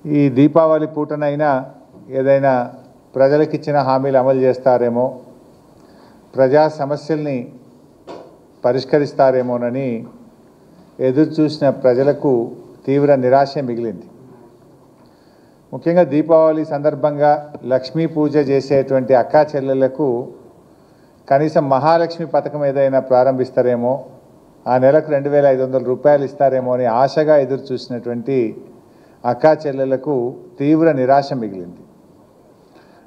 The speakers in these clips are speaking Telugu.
ఈ దీపావళి పూటనైనా ఏదైనా ప్రజలకు ఇచ్చిన హామీలు అమలు చేస్తారేమో, ప్రజా సమస్యల్ని పరిష్కరిస్తారేమోనని ఎదురు చూసిన ప్రజలకు తీవ్ర నిరాశ మిగిలింది. ముఖ్యంగా దీపావళి సందర్భంగా లక్ష్మీ పూజ చేసేటువంటి అక్కా చెల్లెళ్లకు కనీసం మహాలక్ష్మి పథకం ఏదైనా ప్రారంభిస్తారేమో, ఆ నెలకు 2500 రూపాయలు ఇస్తారేమో అని ఆశగా ఎదురు చూసినటువంటి అక్కా చెల్లెళ్లకు తీవ్ర నిరాశ మిగిలింది.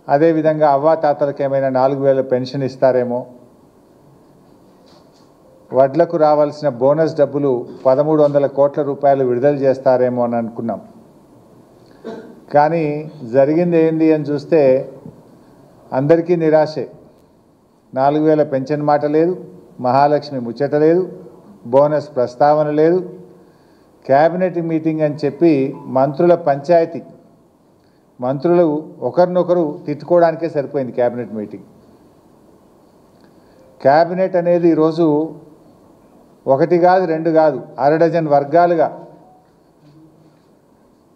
అదేవిధంగా అవ్వాతాతలకు ఏమైనా 4000 పెన్షన్ ఇస్తారేమో, వడ్లకు రావాల్సిన బోనస్ డబ్బులు 1300 కోట్ల రూపాయలు విడుదల చేస్తారేమో అని అనుకున్నాం. కానీ జరిగింది ఏంది అని చూస్తే అందరికీ నిరాశే. 4000 పెన్షన్ మాట లేదు, మహాలక్ష్మి ముచ్చట లేదు, బోనస్ ప్రస్తావన లేదు. క్యాబినెట్ మీటింగ్ అని చెప్పి మంత్రుల పంచాయతీ, మంత్రులు ఒకరినొకరు తిట్టుకోవడానికే సరిపోయింది క్యాబినెట్ మీటింగ్. క్యాబినెట్ అనేది ఈరోజు ఒకటి కాదు, రెండు కాదు, 6 డజన్ వర్గాలుగా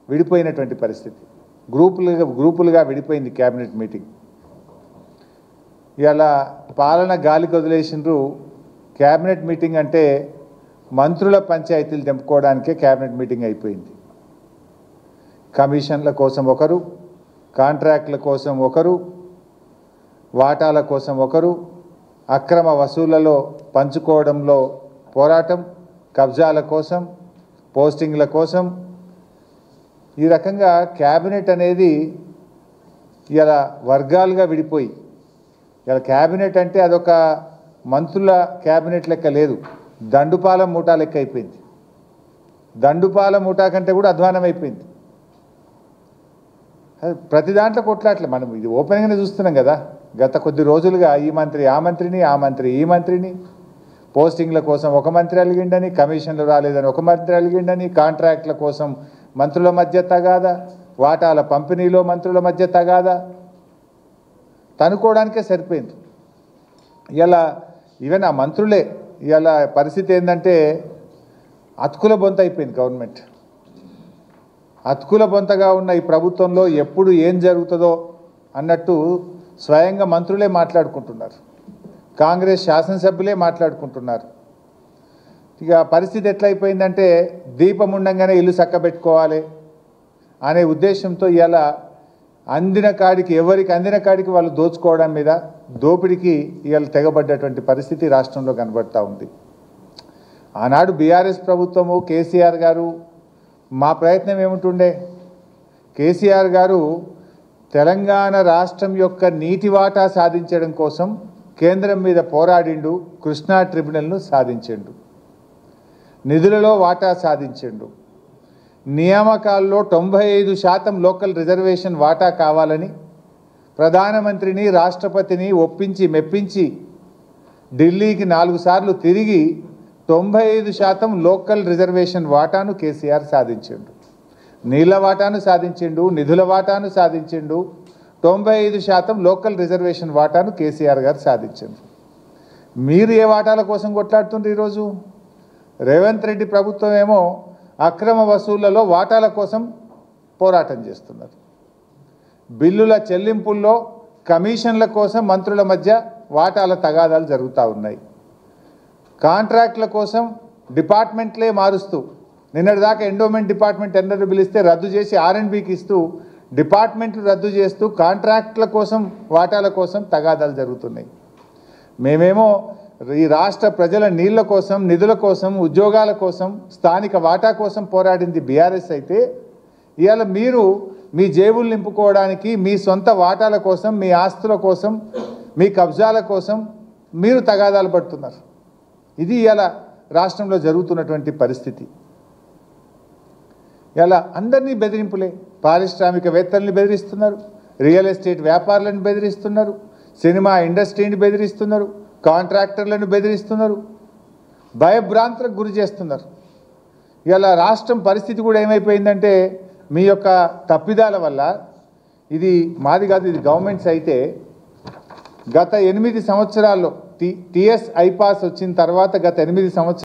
విడిపోయినటువంటి పరిస్థితి. గ్రూపులుగా విడిపోయింది క్యాబినెట్ మీటింగ్. ఇలా పాలన గాలికి వదిలేసినారు. క్యాబినెట్ మీటింగ్ అంటే మంత్రుల పంచాయతీలు తెంపుకోవడానికే క్యాబినెట్ మీటింగ్ అయిపోయింది. కమిషన్ల కోసం ఒకరు, కాంట్రాక్టుల కోసం ఒకరు, వాటాల కోసం ఒకరు, అక్రమ వసూళ్లలో పంచుకోవడంలో పోరాటం, కబ్జాల కోసం, పోస్టింగ్ల కోసం, ఈ రకంగా క్యాబినెట్ అనేది ఇలా వర్గాలుగా విడిపోయి, ఇలా క్యాబినెట్ అంటే అదొక మంత్రుల క్యాబినెట్ లెక్క లేదు, దండుపాల మూటా లెక్క అయిపోయింది. దండుపాల మూటా కంటే కూడా అధ్వానం అయిపోయింది. ప్రతి దాంట్లో కొట్లాట్లే. మనం ఇది ఓపెన్గానే చూస్తున్నాం కదా. గత కొద్ది రోజులుగా ఈ మంత్రి ఆ మంత్రిని, ఆ మంత్రి ఈ మంత్రిని, పోస్టింగ్ల కోసం ఒక మంత్రి అలిగిండని, కమిషన్లు రాలేదని ఒక మంత్రి అలిగిండని, కాంట్రాక్ట్ల కోసం మంత్రుల మధ్య తగాదా, వాటాల పంపిణీలో మంత్రుల మధ్య తగాదా, తనుకోవడానికే సరిపోయింది. ఇలా ఈవెన్ ఆ మంత్రులే ఇలా పరిస్థితి ఏంటంటే అతుకుల బొంత అయిపోయింది గవర్నమెంట్. అతుకుల బొంతగా ఉన్న ఈ ప్రభుత్వంలో ఎప్పుడు ఏం జరుగుతుందో అన్నట్టు స్వయంగా మంత్రులే మాట్లాడుకుంటున్నారు, కాంగ్రెస్ శాసనసభ్యులే మాట్లాడుకుంటున్నారు. ఇక పరిస్థితి ఎట్లయిపోయిందంటే దీపం ఉండంగానే ఇల్లు చక్కబెట్టుకోవాలి అనే ఉద్దేశంతో ఇలా అందిన కాడికి, ఎవరికి అందిన కాడికి వాళ్ళు దోచుకోవడం మీద, దోపిడికి ఇవాళ తెగబడ్డటువంటి పరిస్థితి రాష్ట్రంలో కనబడతా ఉంది. ఆనాడు బీఆర్ఎస్ ప్రభుత్వము, కేసీఆర్ గారు, మా ప్రయత్నం ఏముంటుండే, కేసీఆర్ గారు తెలంగాణ రాష్ట్రం యొక్క నీటి వాటా సాధించడం కోసం కేంద్రం మీద పోరాడిండు, కృష్ణా ట్రిబ్యునల్ను సాధించిండు, నిధులలో వాటా సాధించిండు, నియామకాల్లో 95% లోకల్ రిజర్వేషన్ వాటా కావాలని ప్రధానమంత్రిని, రాష్ట్రపతిని ఒప్పించి మెప్పించి ఢిల్లీకి 4 సార్లు తిరిగి 95% లోకల్ రిజర్వేషన్ వాటాను కేసీఆర్ సాధించిండు. నీళ్ల వాటాను సాధించిండు, నిధుల వాటాను సాధించిండు, 95% లోకల్ రిజర్వేషన్ వాటాను కేసీఆర్ గారు సాధించిండు. మీరు ఏ వాటాల కోసం కొట్లాడుతుండ్రు? ఈరోజు రేవంత్ రెడ్డి ప్రభుత్వం ఏమో అక్రమ వసూళ్లలో వాటాల కోసం పోరాటం చేస్తున్నారు. బిల్లుల చెల్లింపుల్లో కమిషన్ల కోసం మంత్రుల మధ్య వాటాల తగాదాలు జరుగుతూ ఉన్నాయి. కాంట్రాక్టుల కోసం డిపార్ట్మెంట్లే మారుస్తూ, నిన్నటిదాకా ఎండోమెంట్ డిపార్ట్మెంట్ టెండర్లు పిలిస్తే రద్దు చేసి R&Bకి ఇస్తూ, డిపార్ట్మెంట్లు రద్దు చేస్తూ కాంట్రాక్టుల కోసం, వాటాల కోసం తగాదాలు జరుగుతున్నాయి. మేమేమో ఈ రాష్ట్ర ప్రజల నీళ్ల కోసం, నిధుల కోసం, ఉద్యోగాల కోసం, స్థానిక వాటా కోసం పోరాడింది బీఆర్ఎస్ అయితే, ఇవాళ మీరు మీ జేబులు నింపుకోవడానికి, మీ సొంత వాటాల కోసం, మీ ఆస్తుల కోసం, మీ కబ్జాల కోసం మీరు తగాదాలు పడుతున్నారు. ఇది ఇవాళ రాష్ట్రంలో జరుగుతున్నటువంటి పరిస్థితి. ఇలా అందరినీ బెదిరింపులే. పారిశ్రామికవేత్తల్ని బెదిరిస్తున్నారు, రియల్ ఎస్టేట్ వ్యాపారులను బెదిరిస్తున్నారు, సినిమా ఇండస్ట్రీని బెదిరిస్తున్నారు, కాంట్రాక్టర్లను బెదిరిస్తున్నారు, భయభ్రాంతులకు గురి చేస్తున్నారు. ఇలా రాష్ట్రం పరిస్థితి కూడా ఏమైపోయిందంటే మీ యొక్క తప్పిదాల వల్ల, ఇది మాది కాదు, ఇది గవర్నమెంట్స్ అయితే గత 8 సంవత్సరాల్లో టీఎస్ ఐపాస్ వచ్చిన తర్వాత గత 8 సంవత్సరాలు